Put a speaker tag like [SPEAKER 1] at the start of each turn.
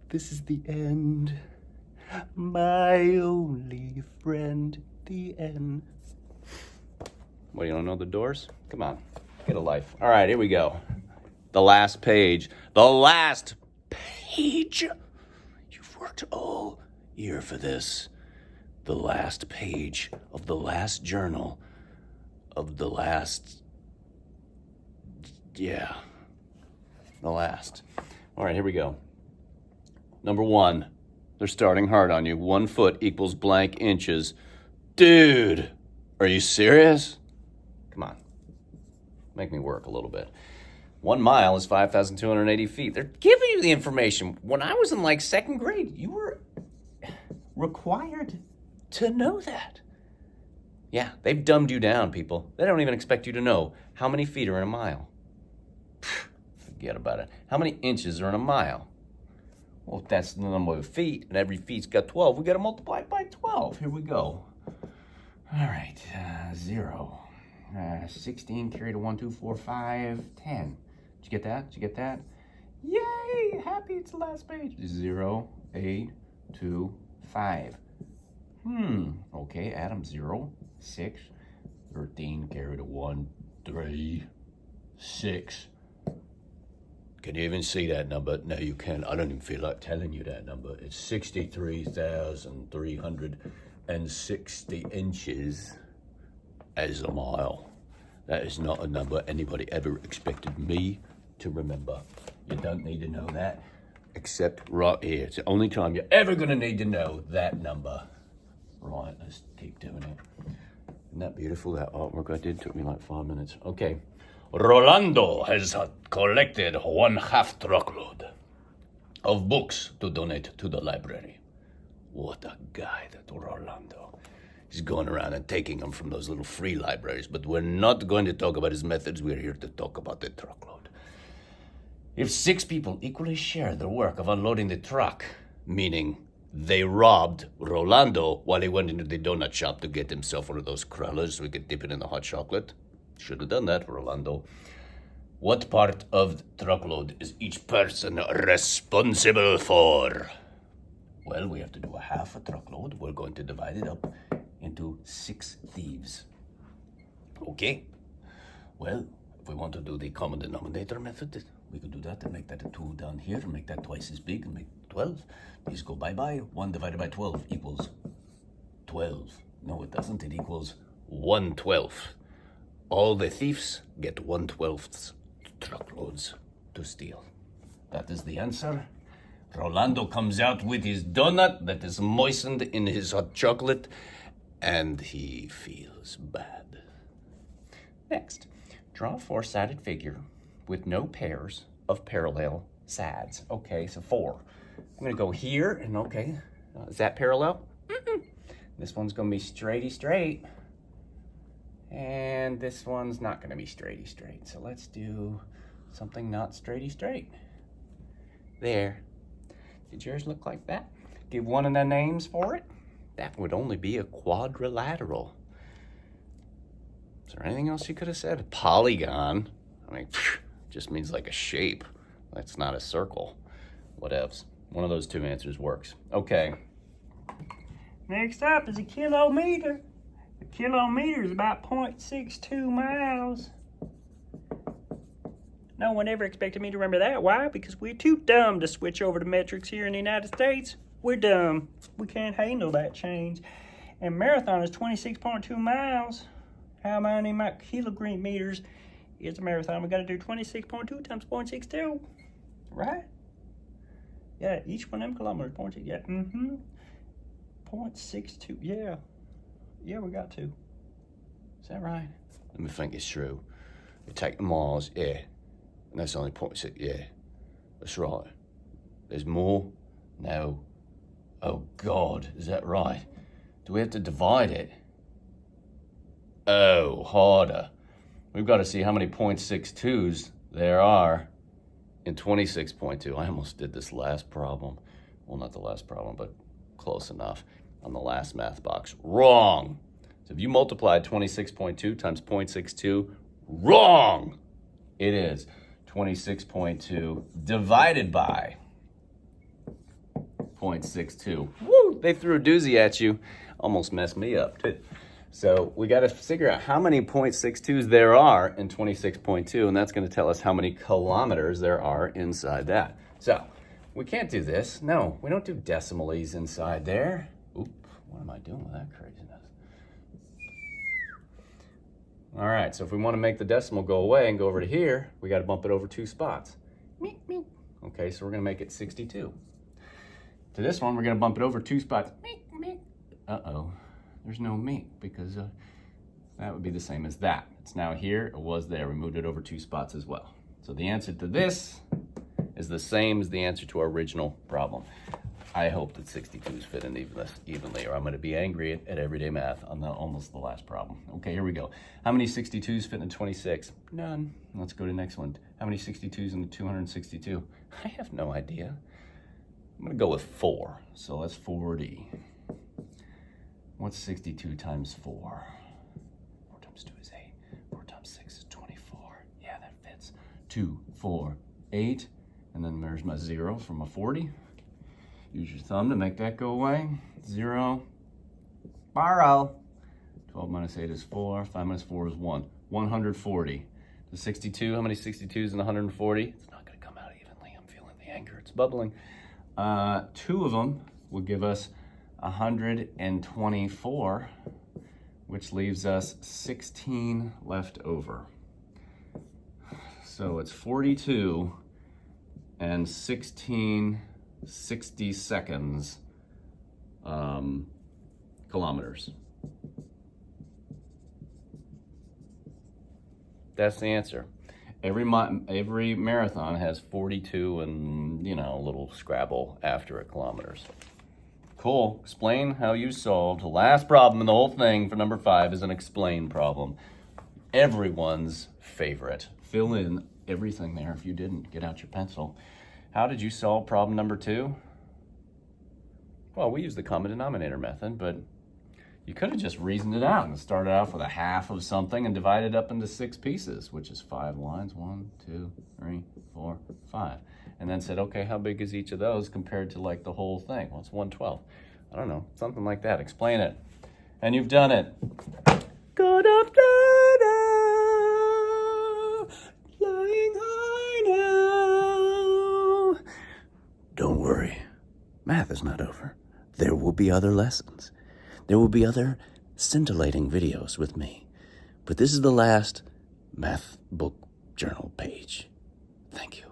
[SPEAKER 1] This is the end. My only friend, the end. What, you don't know the Doors? Come on, get a life. All right, here we go. The last page. The last page. You've worked all year for this. The last page of the last journal of the last... Yeah. The last. All right, here we go. Number 1. They're starting hard on you. 1 foot equals blank inches. Dude, are you serious? Come on. Make me work a little bit. 1 mile is 5,280 feet. They're giving you the information. When I was in like 2nd grade, you were required to know that. Yeah, they've dumbed you down, people. They don't even expect you to know how many feet are in a mile. Forget about it. How many inches are in a mile? Well, if that's the number of feet, and every feet's got 12, we got to multiply it by 12. Here we go. All right, 0. 16 carry to 1, 2, 4, 5, 10. Did you get that? Did you get that? Yay! Happy it's the last page. 0, 8, 2, 5. Okay, add them. 0, 6, 13 carry to 1, 3, 6. Can you even see that number? No, you can't. I don't even feel like telling you that number. It's 63,360 inches as a mile. That is not a number anybody ever expected me to remember. You don't need to know that, except right here. It's the only time you're ever going to need to know that number. Right, let's keep doing it. Isn't that beautiful, that artwork I did? Took me like 5 minutes. Okay. Rolando has collected 1/2 truckload of books to donate to the library. What a guy, that Rolando. He's going around and taking them from those little free libraries, but we're not going to talk about his methods. We're here to talk about the truckload. If 6 people equally share the work of unloading the truck, meaning they robbed Rolando while he went into the donut shop to get himself one of those crullers so he could dip it in the hot chocolate. Should have done that, Rolando. What part of the truckload is each person responsible for? Well, we have to do 1/2 a truckload. We're going to divide it up into 6 thieves. Okay. Well, if we want to do the common denominator method, we could do that and make that a 2 down here and make that twice as big and make 12. These go bye-bye. 1 divided by 12 equals 12. No, it doesn't. It equals 1/12. All the thieves get 1/12 truckloads to steal. That is the answer. Rolando comes out with his donut that is moistened in his hot chocolate, and he feels bad. Next, draw a 4-sided figure with no pairs of parallel sides. Okay, so 4. I'm going to go here, and okay, is that parallel? This one's going to be straighty straight. And this one's not going to be straighty straight. So let's do something not straighty straight. There. Did yours look like that? Give one of the names for it. That would only be a quadrilateral. Is there anything else you could have said? A polygon. I mean, just means like a shape. That's not a circle. Whatevs. One of those 2 answers works. Okay.
[SPEAKER 2] Next up is a kilometer. A kilometer is about 0.62 miles. No one ever expected me to remember that. Why? Because we're too dumb to switch over to metrics here in the United States. We're dumb. We can't handle that change. And marathon is 26.2 miles. How many kilometers is a marathon? We got to do 26.2 times 0.62. Right? Yeah, each one of them kilometers, 0.6. Yeah, 0.62. Yeah. Yeah, we got to. Is that right?
[SPEAKER 1] Let me think it's true. You take the miles, yeah. And that's only 0.6, yeah. That's right. There's more? No. Oh, God, is that right? Do we have to divide it? Oh, harder. We've got to see how many 0.62s there are in 26.2. I almost did this last problem. Well, not the last problem, but close enough on the last math box. Wrong. So if you multiplied 26.2 times 0.62, wrong. It is 26.2 divided by 0.62. Woo! They threw a doozy at you. Almost messed me up, too. So we got to figure out how many 0.62s there are in 26.2, and that's going to tell us how many kilometers there are inside that. So we can't do this. No, we don't do decimales inside there. Oop, what am I doing with that craziness? All right, so if we want to make the decimal go away and go over to here, we got to bump it over 2 spots. Meep, meep. Okay, so we're going to make it 62. To this one, we're going to bump it over 2 spots. Meep, meep. Uh-oh. There's no meat because that would be the same as that. It's now here, it was there. We moved it over 2 spots as well. So the answer to this is the same as the answer to our original problem. I hope that 62s fit in evenly, or I'm going to be angry at everyday math on almost the last problem. Okay, here we go. How many 62s fit in 26? None. Let's go to the next one. How many 62s in 262? I have no idea. I'm going to go with 4. So that's 40. What's 62 times 4? 4 times 2 is 8. 4 times 6 is 24. Yeah, that fits. 2, 4, 8. And then there's my 0 from my 40. Use your thumb to make that go away. 0. Borrow. 12 minus 8 is 4. 5 minus 4 is 1. 140. The 62, how many 62s in 140? It's not going to come out evenly. I'm feeling the anger. It's bubbling. 2 of them will give us 124, which leaves us 16 left over. So it's 42 and 16 60 seconds kilometers. That's the answer. Every marathon has 42 and, you know, a little Scrabble after it kilometers. Cool. Explain how you solved the last problem in the whole thing for number 5 is an explain problem. Everyone's favorite. Fill in everything there. If you didn't, get out your pencil. How did you solve problem number 2? Well, we used the common denominator method, but you could have just reasoned it out and started off with a half of something and divided up into 6 pieces, which is 5 lines. 1, 2, 3, 4, 5. And then said, okay, how big is each of those compared to like the whole thing? Well, it's 1/12. I don't know, something like that. Explain it. And you've done it. Good afternoon, flying high now. Don't worry, math is not over. There will be other lessons. There will be other scintillating videos with me. But this is the last math book journal page. Thank you.